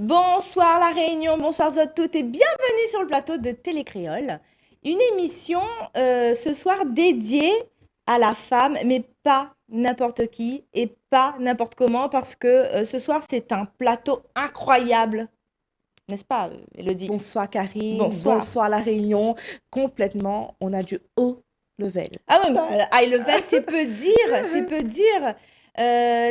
Bonsoir La Réunion, bonsoir à toutes et bienvenue sur le plateau de Télécréole. Une émission ce soir dédiée à la femme, mais pas n'importe qui et pas n'importe comment parce que ce soir c'est un plateau incroyable, n'est-ce pas Elodie? Bonsoir Karine, Bonsoir. bonsoir La Réunion. Complètement, on a du haut level. Ah oui, bah, high level, c'est peu dire, c'est peu dire.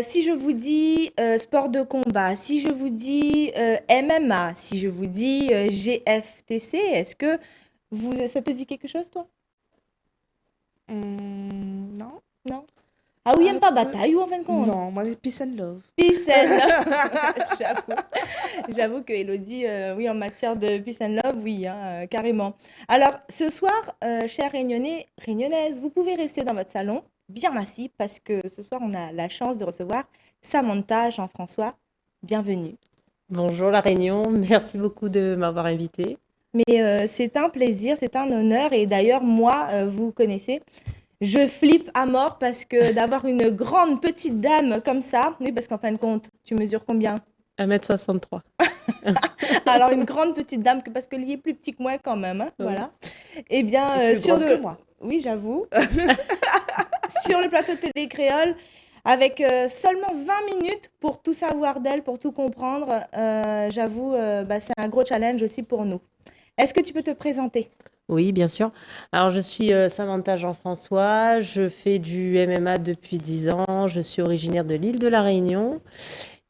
Si je vous dis sport de combat, si je vous dis MMA, si je vous dis GFTC, est-ce que ça te dit quelque chose, toi? Non? Non? Ah oui, aime pas peu. bataille ou en fin de compte? Non, moi, peace and love. Peace and love. J'avoue que Elodie, oui, en matière de peace and love, oui, hein, carrément. Alors, ce soir, chers Réunionnais, Réunionnaises, vous pouvez rester dans votre salon, bien assis, parce que ce soir, on a la chance de recevoir Samantha Jean-François. Bienvenue. Bonjour La Réunion, merci beaucoup de m'avoir invitée. Mais c'est un plaisir, c'est un honneur. Et d'ailleurs, moi, vous connaissez, je flippe à mort parce que d'avoir une grande petite dame comme ça, oui, parce qu'en fin de compte, tu mesures combien? 1m63. Alors, une grande petite dame, parce que lui est plus petit que moi quand même, hein, Oui. voilà. Eh bien, Et plus grande que moi. Oui, j'avoue. Sur le plateau Télé Créole, avec seulement 20 minutes pour tout savoir d'elle, pour tout comprendre, j'avoue, c'est un gros challenge aussi pour nous. Est-ce que tu peux te présenter? Oui, bien sûr. Alors, je suis Samantha Jean-François, je fais du MMA depuis 10 ans, je suis originaire de l'île de La Réunion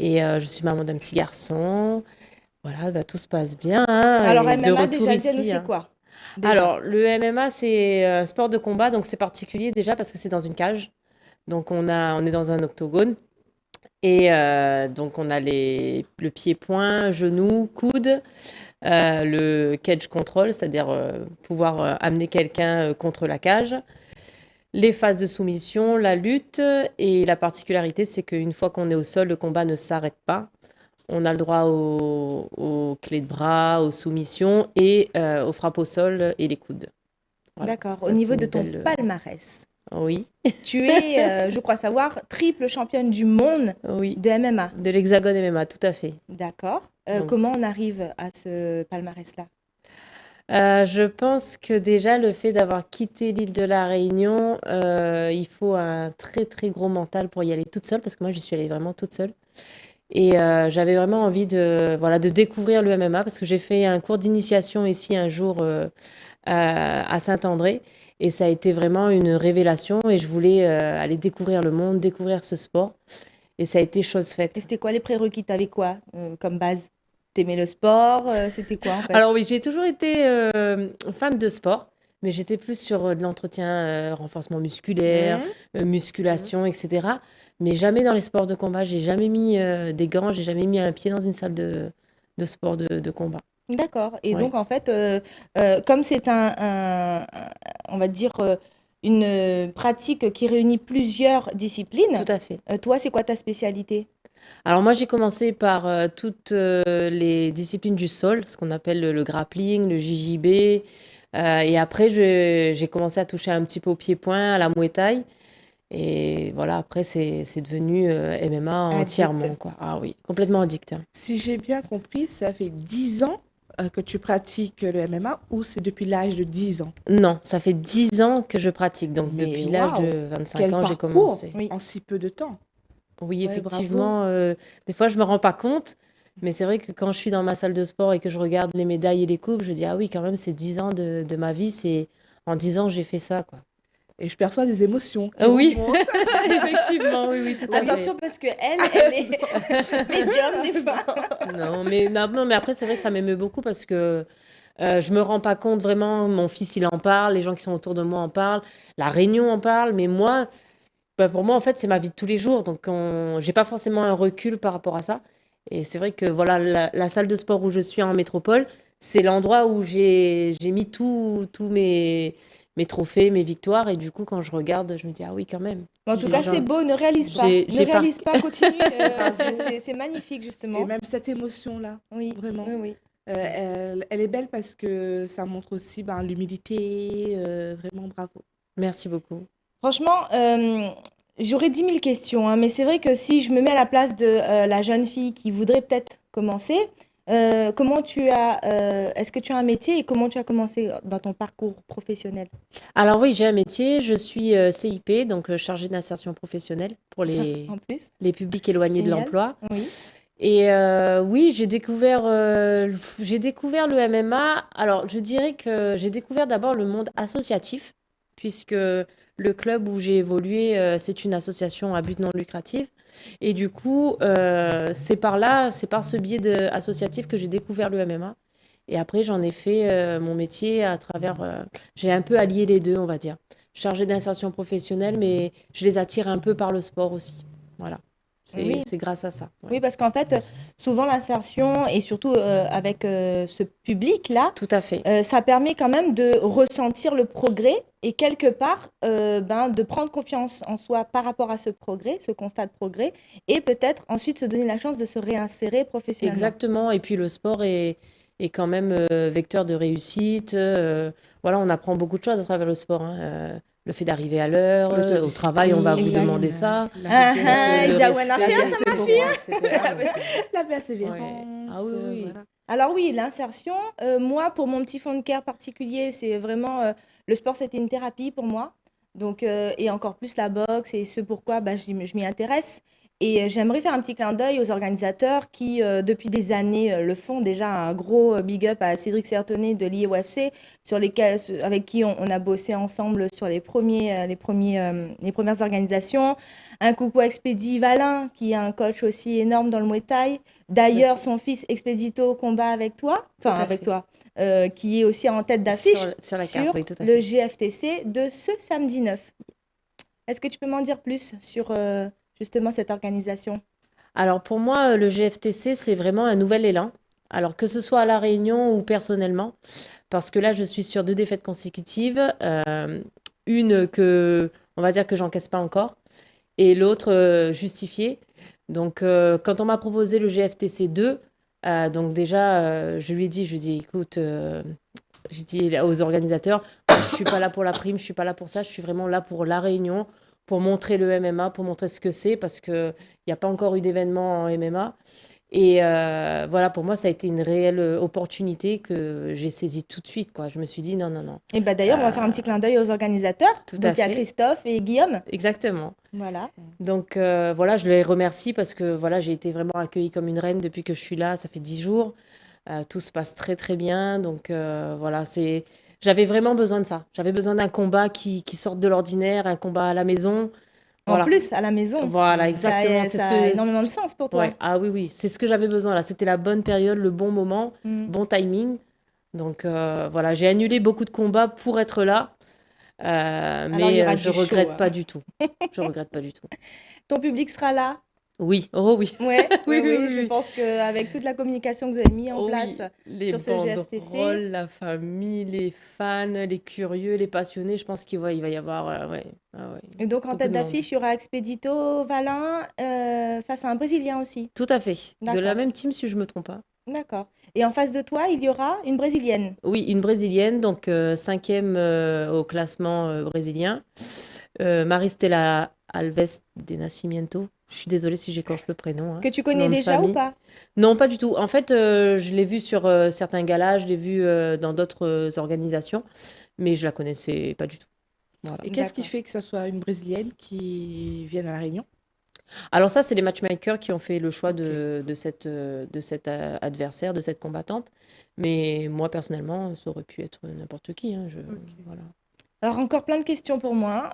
et je suis maman d'un petit garçon. Voilà, bah, tout se passe bien, hein, Alors, et de MMA, retour déjà, ici, c'est hein. quoi? Déjà. Alors, le MMA, c'est un sport de combat, donc c'est particulier déjà parce que c'est dans une cage. Donc, on est dans un octogone. Et donc, on a le pied-point, genou, coude, le cage control, c'est-à-dire pouvoir amener quelqu'un contre la cage, les phases de soumission, la lutte. Et la particularité, c'est qu'une fois qu'on est au sol, le combat ne s'arrête pas. On a le droit aux clés de bras, aux soumissions et aux frappes au sol et les coudes. Voilà, D'accord. Au ça, niveau c'est de une ton belle. palmarès, Oui, tu es, je crois savoir, triple championne du monde oui, de MMA. de l'hexagone MMA, tout à fait. D'accord. Donc, Comment on arrive à ce palmarès-là? je pense que déjà le fait d'avoir quitté l'île de la Réunion, il faut un très très gros mental pour y aller toute seule, parce que moi j'y suis allée vraiment toute seule. Et j'avais vraiment envie de découvrir le MMA, parce que j'ai fait un cours d'initiation ici un jour à Saint-André, et ça a été vraiment une révélation, et je voulais aller découvrir le monde, découvrir ce sport, et ça a été chose Et faite. c'était quoi les prérequis? T'avais quoi comme base? T'aimais le sport? C'était quoi en fait? Alors oui, j'ai toujours été fan de sport, mais j'étais plus sur de l'entretien, renforcement musculaire, Mhm. musculation, etc. Mais jamais dans les sports de combat. J'ai jamais mis des gants, j'ai jamais mis un pied dans une salle de sport de combat. D'accord. Et Ouais, donc en fait, comme c'est on va dire, une pratique qui réunit plusieurs tout disciplines, à fait. toi, c'est quoi ta spécialité? Alors moi, j'ai commencé par toutes les disciplines du sol, ce qu'on appelle le grappling, le JJB. Et après, j'ai commencé à toucher un petit peu au pied-point, à la Muay Thai. Et voilà, après, c'est devenu MMA Addict. entièrement, quoi. Ah oui, complètement addict, hein. Si j'ai bien compris, ça fait 10 ans que tu pratiques le MMA ou c'est depuis l'âge de 10 ans? Non, ça fait 10 ans que je pratique. Donc, Mais depuis l'âge waouh, de 25 quel ans, j'ai parcours commencé. Oui. en si peu de temps. Oui, Ouais, bravo. effectivement, des fois, je me rends pas compte. Mais c'est vrai que quand je suis dans ma salle de sport et que je regarde les médailles et les coupes, je dis, ah oui, quand même, c'est 10 ans de ma vie. En 10 ans, j'ai fait ça, quoi. Et je perçois des émotions qui Oui, remontent. effectivement, oui, tout à fait. Attention parce que elle est médium des fois. Non, mais après, c'est vrai que ça m'émeut beaucoup parce que je me rends pas compte vraiment. Mon fils, il en parle, les gens qui sont autour de moi en parlent, la Réunion en parle, mais moi, bah, pour moi, en fait, c'est ma vie de tous les jours. Donc, j'ai pas forcément un recul par rapport à ça. Et c'est vrai que voilà, la salle de sport où je suis en métropole, c'est l'endroit où j'ai mis tous mes trophées, mes victoires. Et du coup, quand je regarde, je me dis, ah oui, quand même. En tout cas, c'est beau, ne réalise pas. Ne J'ai pas. réalise pas, continue. Bravo. C'est magnifique, Et justement. même cette émotion-là, Oui, vraiment. oui, oui. Elle est belle parce que ça montre aussi l'humilité. Vraiment bravo. Merci beaucoup. Franchement, j'aurais 10 000 questions, hein, mais c'est vrai que si je me mets à la place de la jeune fille qui voudrait peut-être commencer, Est-ce que tu as un métier et comment tu as commencé dans ton parcours professionnel? Alors oui, j'ai un métier, je suis CIP, donc chargée d'insertion professionnelle pour les, En plus, les publics éloignés de génial. l'emploi. Oui. Et oui, j'ai découvert le MMA. Alors, je dirais que j'ai découvert d'abord le monde associatif, puisque le club où j'ai évolué, c'est une association à but non lucratif. Et du coup, c'est par là, c'est par ce biais associatif que j'ai découvert le MMA. Et après, j'en ai fait mon métier à travers. J'ai un peu allié les deux, on va dire. Chargée d'insertion professionnelle, mais je les attire un peu par le sport aussi. Voilà. C'est Oui. c'est grâce à ça. Ouais. Oui, parce qu'en fait, souvent l'insertion et surtout avec ce public-là, Tout à fait. ça permet quand même de ressentir le progrès et quelque part de prendre confiance en soi par rapport à ce progrès, ce constat de progrès, et peut-être ensuite se donner la chance de se réinsérer professionnellement. Exactement. Et puis le sport est quand même vecteur de réussite. Voilà, on apprend beaucoup de choses à travers le sport, hein. Le fait d'arriver à l'heure, au travail, on va vous Exact. demander ça. Ah, rigueur, ah, Le il y a une affaire, respect. ça m'a fait. la Ouais. persévérance. Ah oui, oui. Voilà. Alors oui, l'insertion, moi, pour mon petit fond de cœur particulier, c'est vraiment, le sport, c'était une thérapie pour moi. Donc, et encore plus la boxe, et ce pourquoi je m'y intéresse. Et j'aimerais faire un petit clin d'œil aux organisateurs qui, depuis des années, le font. Déjà, un gros big up à Cédric Sertonnet de l'IEOFC, avec qui on a bossé ensemble sur les premières organisations. Un coucou à Expédi Valin, qui est un coach aussi énorme dans le Muay Thai. D'ailleurs, son fils Expedito combat avec toi, Tout enfin à avec fait. toi, qui est aussi en tête d'affiche Sur la carte, oui, tout à le fait. GFTC de ce samedi 9. Est-ce que tu peux m'en dire plus sur justement cette organisation? Alors pour moi, le GFTC, c'est vraiment un nouvel élan. Alors que ce soit à La Réunion ou personnellement, parce que là, je suis sur 2 défaites consécutives. Une que, on va dire que j'encaisse pas encore, et l'autre justifiée. Donc, quand on m'a proposé le GFTC 2, donc déjà, je lui ai dit, écoute, j'ai dit aux organisateurs, moi, je suis pas là pour la prime, je suis pas là pour ça, je suis vraiment là pour la réunion, pour montrer le MMA, pour montrer ce que c'est, parce qu'il n'y a pas encore eu d'événement en MMA. Et voilà, pour moi, ça a été une réelle opportunité que j'ai saisie tout de suite, quoi. Je me suis dit, non, non, non. Et d'ailleurs, on va faire un petit clin d'œil aux organisateurs. Tout Donc à il y a fait. Christophe et Guillaume. Exactement. Voilà. Donc voilà, je les remercie parce que voilà, j'ai été vraiment accueillie comme une reine depuis que je suis là. Ça fait 10 jours. Tout se passe très très bien. Donc voilà, j'avais vraiment besoin de ça. J'avais besoin d'un combat qui sorte de l'ordinaire, un combat à la maison. En Voilà. plus, à la maison, Voilà, exactement. C'est ça ce a que énormément de sens pour toi. Ouais. Ah oui, oui, c'est ce que j'avais besoin là. C'était la bonne période, le bon moment, Mm. bon timing. Donc voilà, j'ai annulé beaucoup de combats pour être là. il y Mais aura je du show, regrette hein. pas du tout. Je regrette pas du tout. Ton public sera là. Oui, oh oui. Ouais, Oui, ouais, oui, oui, oui, je oui. pense qu'avec toute la communication que vous avez mis en Oh place oui, les sur ce GFTC, banderoles, la famille, les fans, les curieux, les passionnés, je pense qu'il va y avoir ouais, ouais, et donc en beaucoup tête de monde. d'affiche, il y aura Expedito Valin face à un Brésilien aussi. Tout à fait. De la D'accord. même team, si je me trompe pas. D'accord. Et en face de toi, il y aura une Brésilienne. Oui, une Brésilienne, donc 5e au classement brésilien. Maristela Alves de Nascimento. Je suis désolée si j'écorche le prénom, hein. Que tu connais Nom de déjà ou famille. pas? Non, pas du tout. En fait, je l'ai vue sur certains galas, je l'ai vue dans d'autres organisations, mais je la connaissais pas du tout. Voilà. Et qu'est-ce qui D'accord. fait que ça soit une Brésilienne qui vienne à La Réunion? Alors ça, c'est les matchmakers qui ont fait le choix Ok. de cet adversaire, de cette combattante. Mais moi, personnellement, ça aurait pu être n'importe qui, hein, voilà. Alors encore plein de questions pour moi.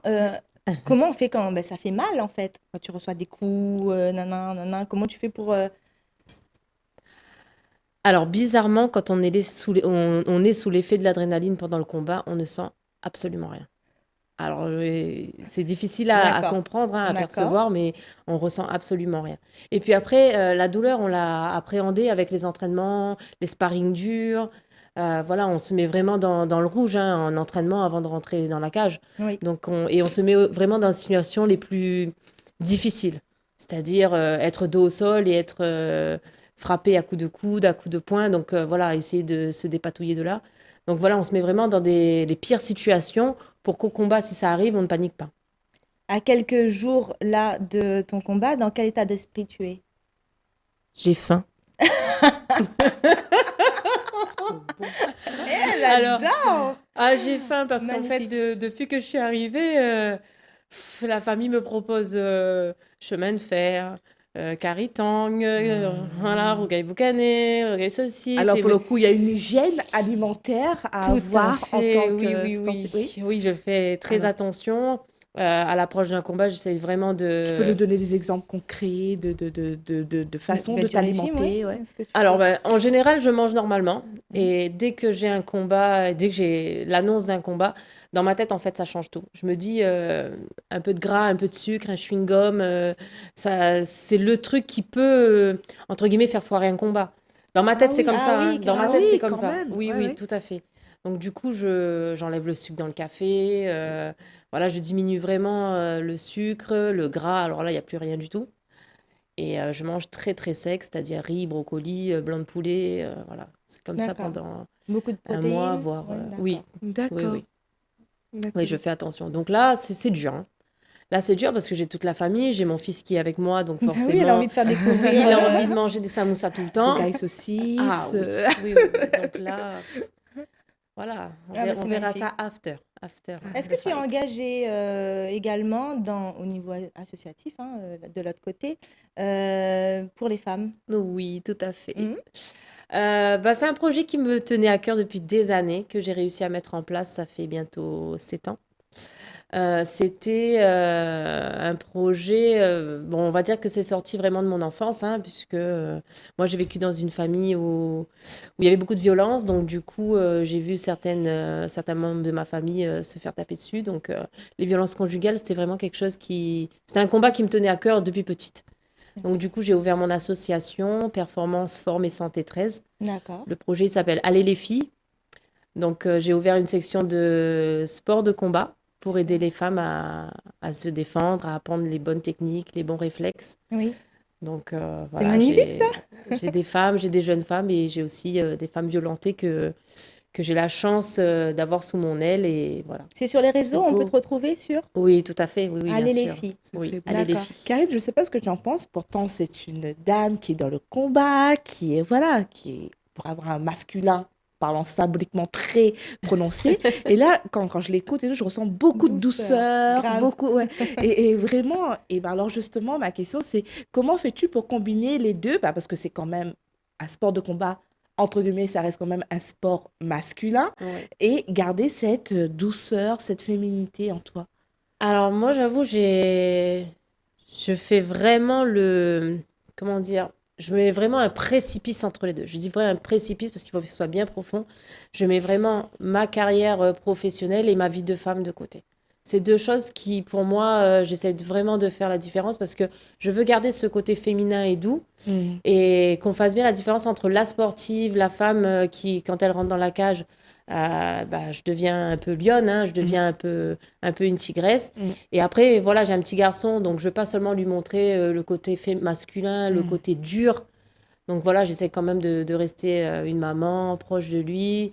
Comment on fait quand ça fait mal en fait quand tu reçois des coups, nanan, comment tu fais pour Alors, bizarrement, quand on est sous l'effet de l'adrénaline pendant le combat, on ne sent absolument rien. Alors, c'est difficile à D'accord. comprendre, hein, à D'accord. percevoir, mais on ressent absolument rien. Et puis après, la douleur, on l'a appréhendée avec les entraînements, les sparring durs. Voilà, on se met vraiment dans le rouge, hein, en entraînement avant de rentrer dans la cage. Oui. Donc, on se met vraiment dans les situations les plus difficiles. C'est-à-dire être dos au sol et être frappé à coups de coude, à coups de poing. Donc voilà, essayer de se dépatouiller de là. Donc voilà, on se met vraiment dans les pires situations pour qu'au combat, si ça arrive, on ne panique pas. À quelques jours là de ton combat, dans quel état d'esprit tu es? J'ai faim. Alors, J'adore. j'ai faim parce qu'en fait, Magnifique. depuis que je suis arrivée, la famille me propose chemin de fer, caritang, voilà, rogaille boucané, rogaille saucisse. Alors, pour le coup, il y a une hygiène alimentaire à Tout à avoir en fait, tant oui, que oui, sportif. oui. Oui, je fais très Alors, attention. À l'approche d'un combat, j'essaie vraiment tu peux nous de... donner des exemples concrets de façon de Du régime, ouais. t'alimenter, ouais. Est-ce que tu Alors, peux- en général, je mange normalement. Et dès que j'ai un combat, dès que j'ai l'annonce d'un combat, dans ma tête, en fait, ça change tout. Je me dis, un peu de gras, un peu de sucre, un chewing-gum, ça, c'est le truc qui peut, entre guillemets, faire foirer un combat. Dans ma tête, c'est comme ça, hein. oui, Dans ma Ah tête, c'est oui, comme quand ça. même. Oui, Ouais, oui, ouais. tout à fait. Donc, du coup, j'enlève le sucre dans le café. Voilà, je diminue vraiment le sucre, le gras. Alors là, il n'y a plus rien du tout. Et je mange très très sec, c'est-à-dire riz, brocoli, blanc de poulet, voilà. C'est comme ça D'accord. pendant Beaucoup de un mois, protéines. voire... Ouais, oui, d'accord. oui, D'accord. oui. D'accord. Oui, je fais attention. Donc là, c'est dur, hein. Là, c'est dur parce que j'ai toute la famille, j'ai mon fils qui est avec moi, donc Ah oui, elle a envie forcément, de faire découvrir. il a envie de manger des samoussas tout le temps. Rogaille Ah saucisse. oui, oui, oui, oui. Donc là, voilà, Ah, bah, on c'est verra magnifique. ça after, Est-ce the que tu es fight. engagée également au niveau associatif, hein, de l'autre côté, pour les femmes? Oui, tout à fait. Mhm. C'est un projet qui me tenait à cœur depuis des années, que j'ai réussi à mettre en place, ça fait bientôt 7 ans. C'était un projet, bon, on va dire que c'est sorti vraiment de mon enfance, hein, puisque moi j'ai vécu dans une famille où il y avait beaucoup de violence, donc du coup j'ai vu certains membres de ma famille se faire taper dessus, donc les violences conjugales c'était vraiment quelque chose c'était un combat qui me tenait à cœur depuis petite. Bien Donc sûr. du coup j'ai ouvert mon association Performance, Forme et Santé 13. D'accord. Le projet il s'appelle Allez les filles. Donc, j'ai ouvert une section de sport de combat pour aider les femmes à se défendre, à apprendre les bonnes techniques, les bons réflexes. Oui. Donc, C'est voilà, magnifique, ça. j'ai des femmes, j'ai des jeunes femmes et j'ai aussi des femmes violentées que j'ai la chance d'avoir sous mon aile. Et voilà. C'est sur les C'est réseaux, on beau. peut te retrouver sur Oui, tout à fait. Oui, oui, bien Allez les sûr. filles. C'est Oui, très beau. allez les D'accord. filles. Karine, je ne sais pas ce que tu en penses, pourtant c'est une dame qui est dans le combat, qui est, voilà, qui est, pour avoir un masculin parlant symboliquement très prononcé. Et là, quand je l'écoute et tout, je ressens beaucoup de douceur, Grave. beaucoup, ouais. Et vraiment, et ben alors justement, ma question c'est, comment fais-tu pour combiner les deux? Bah, parce que c'est quand même un sport de combat, entre guillemets, ça reste quand même un sport masculin, Ouais. et garder cette douceur, cette féminité en toi. Alors, moi, j'avoue, je fais vraiment comment dire? Je mets vraiment un précipice entre les deux. Je dis vraiment un précipice parce qu'il faut que ce soit bien profond. Je mets vraiment ma carrière professionnelle et ma vie de femme de côté. C'est deux choses qui, pour moi, j'essaie vraiment de faire la différence parce que je veux garder ce côté féminin et doux et qu'on fasse bien la différence entre la sportive, la femme qui, quand elle rentre dans la cage, je deviens un peu lionne, hein, je deviens un peu une tigresse. Et après, voilà, j'ai un petit garçon, donc je veux pas seulement lui montrer le côté masculin, le côté dur. Donc voilà, j'essaie quand même de rester une maman proche de lui,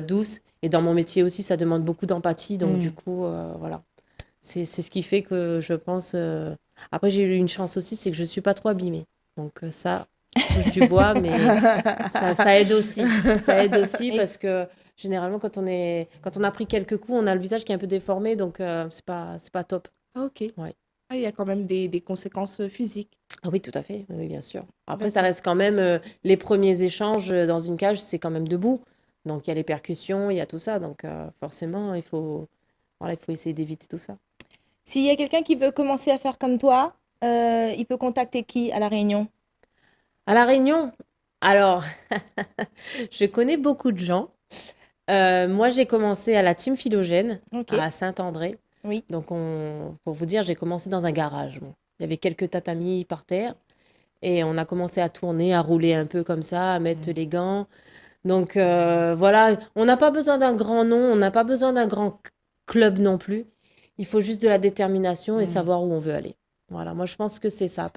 douce. Et dans mon métier aussi, ça demande beaucoup d'empathie. Donc du coup, voilà. C'est ce qui fait que je pense... Après, j'ai eu une chance aussi, c'est que je suis pas trop abîmée. Donc ça, je touche du bois, mais ça aide aussi. Ça aide aussi Et- parce que généralement, quand on a pris quelques coups, on a le visage qui est un peu déformé, donc c'est pas top. Ah, ok. Ouais. Ah, il y a quand même des conséquences physiques. Ah oui, tout à fait. Oui, oui, bien sûr. Après, D'accord. ça reste quand même les premiers échanges dans une cage, c'est quand même debout. Donc il y a les percussions, il y a tout ça. Donc forcément, voilà, il faut essayer d'éviter tout ça. S'il y a quelqu'un qui veut commencer à faire comme toi, il peut contacter qui à La Réunion? À La Réunion, alors, je connais beaucoup de gens. Moi, j'ai commencé à la Team Philogène, Ok. à Saint-André. Oui. Donc, pour vous dire, j'ai commencé dans un garage. Bon. Il y avait quelques tatamis par terre. Et on a commencé à tourner, à rouler un peu comme ça, à mettre les gants. Donc, voilà, on n'a pas besoin d'un grand nom, on n'a pas besoin d'un grand club non plus. Il faut juste de la détermination et savoir où on veut aller. Voilà, moi, je pense que c'est ça.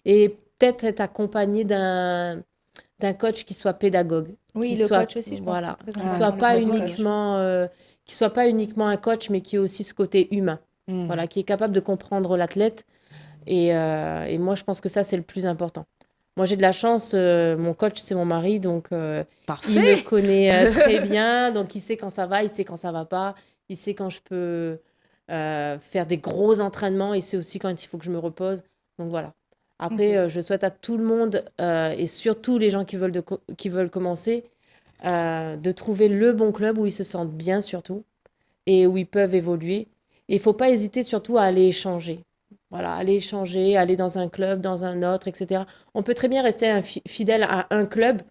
Et peut-être être accompagné d'un coach qui soit pédagogue. Oui, qui le soit, coach aussi, je pense. voilà, C'est très qui important, soit le pas coach. uniquement, qui soit pas uniquement un coach, mais qui ait aussi ce côté humain. Voilà, qui est capable de comprendre l'athlète. Et moi, je pense que ça, c'est le plus important. Moi, j'ai de la chance, mon coach, c'est mon mari, donc il me Parfait. connaît très bien, donc il sait quand ça va, il sait quand ça va pas, il sait quand je peux faire des gros entraînements, il sait aussi quand il faut que je me repose. Donc voilà. Après, Ok. je souhaite à tout le monde, et surtout les gens qui veulent commencer, de trouver le bon club où ils se sentent bien surtout, et où ils peuvent évoluer. Et il ne faut pas hésiter surtout à aller échanger. Voilà, aller échanger, aller dans un club, dans un autre, etc. On peut très bien rester fidèle à un club,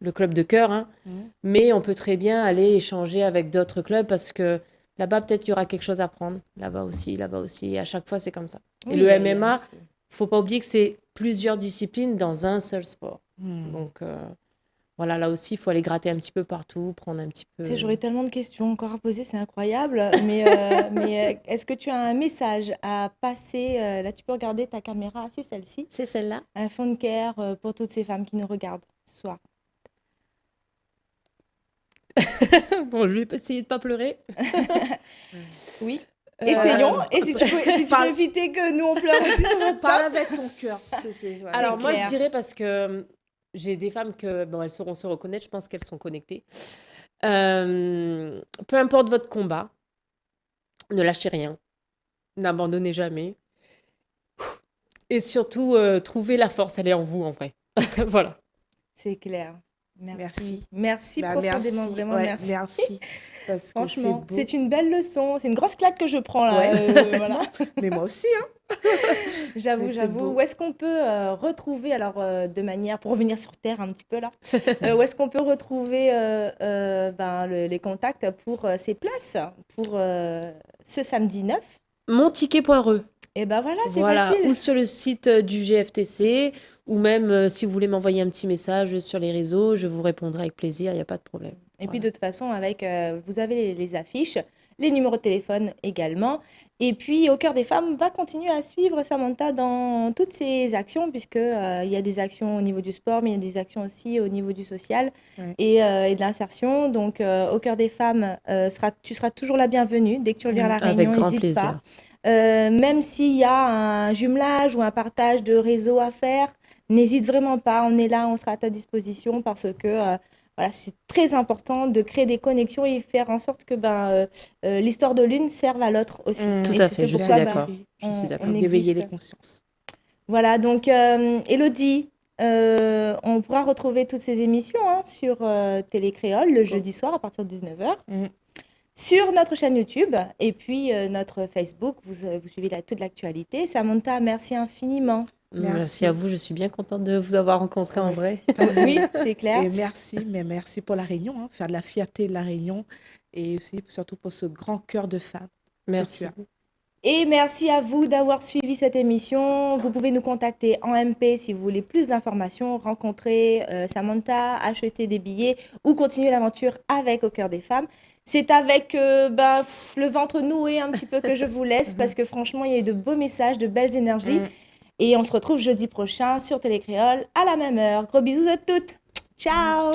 le club de cœur, hein, Mhm. mais on peut très bien aller échanger avec d'autres clubs parce que là-bas, peut-être il y aura quelque chose à prendre. Là-bas aussi, là-bas aussi. Et à chaque fois, c'est comme ça. Et Oui, le il y a un MMA, petit peu. faut pas oublier que c'est plusieurs disciplines dans un seul sport. Hmm. Donc voilà, là aussi, il faut aller gratter un petit peu partout, prendre un petit Tu peu. sais, j'aurais tellement de questions encore à poser, c'est incroyable. Est-ce que tu as un message à passer? Là, tu peux regarder ta caméra, c'est celle-ci. C'est celle-là. Un fond de cœur pour toutes ces femmes qui nous regardent ce soir. Bon, je vais essayer de pas pleurer. Oui, essayons. Euh, Et si tu peux Parle, éviter que nous on pleure aussi, ça serait parle top. avec ton cœur. Voilà. Alors moi, je clair. dirais parce que j'ai des femmes que, bon, elles sauront se reconnaître, je pense qu'elles sont connectées. Peu importe votre combat, ne lâchez rien, n'abandonnez jamais. Et surtout, trouvez la force, elle est en vous, en vrai. Voilà. C'est clair. Merci. Merci. Merci Bah, profondément, merci. vraiment Ouais, merci. merci. Parce que c'est Franchement, beau. c'est une belle leçon. C'est une grosse claque que je prends là. Ouais. Voilà. Mais moi aussi, hein. J'avoue, Mais c'est j'avoue. beau. Où est-ce qu'on peut retrouver, alors de manière, pour revenir sur Terre un petit peu là, où est-ce qu'on peut retrouver les contacts pour ces places pour ce samedi 9? Monticket.re. Et ben voilà, c'est Voilà, facile. ou sur le site du GFTC, ou même si vous voulez m'envoyer un petit message sur les réseaux, je vous répondrai avec plaisir, il n'y a pas de problème. Et puis Voilà. de toute façon, vous avez les affiches, les numéros de téléphone également. Et puis Au Cœur des Femmes va continuer à suivre Samantha dans toutes ses actions, puisque il y a des actions au niveau du sport, mais il y a des actions aussi au niveau du social Ouais. et de l'insertion. Donc Au Cœur des Femmes, tu seras toujours la bienvenue. Dès que tu reviens à La Avec Réunion, grand n'hésite pas. plaisir. Même s'il y a un jumelage ou un partage de réseau à faire, n'hésite vraiment pas. On est là, on sera à ta disposition parce que voilà, c'est très important de créer des connexions et faire en sorte que l'histoire de l'une serve à l'autre aussi. Tout Et à c'est fait, ce je suis pourquoi d'accord. Je suis on d'accord. D'éveiller les existe. consciences. Voilà, donc Elodie, on pourra retrouver toutes ces émissions sur Télécréole le jeudi soir à partir de 19h. Mhm. Sur notre chaîne YouTube et puis notre Facebook, vous suivez toute l'actualité. Samantha, merci infiniment. Merci à vous, je suis bien contente de vous avoir rencontré en Ouais. vrai. Oui, c'est clair. Et merci pour La Réunion, hein, faire de la fierté de La Réunion et aussi surtout pour ce grand cœur de femme que Merci. tu as. Et merci à vous d'avoir suivi cette émission. Vous pouvez nous contacter en MP si vous voulez plus d'informations, rencontrer Samantha, acheter des billets ou continuer l'aventure avec Au Cœur des Femmes. C'est avec le ventre noué un petit peu que je vous laisse parce que franchement, il y a eu de beaux messages, de belles énergies. Et on se retrouve jeudi prochain sur Télécréole à la même heure. Gros bisous à toutes. Ciao!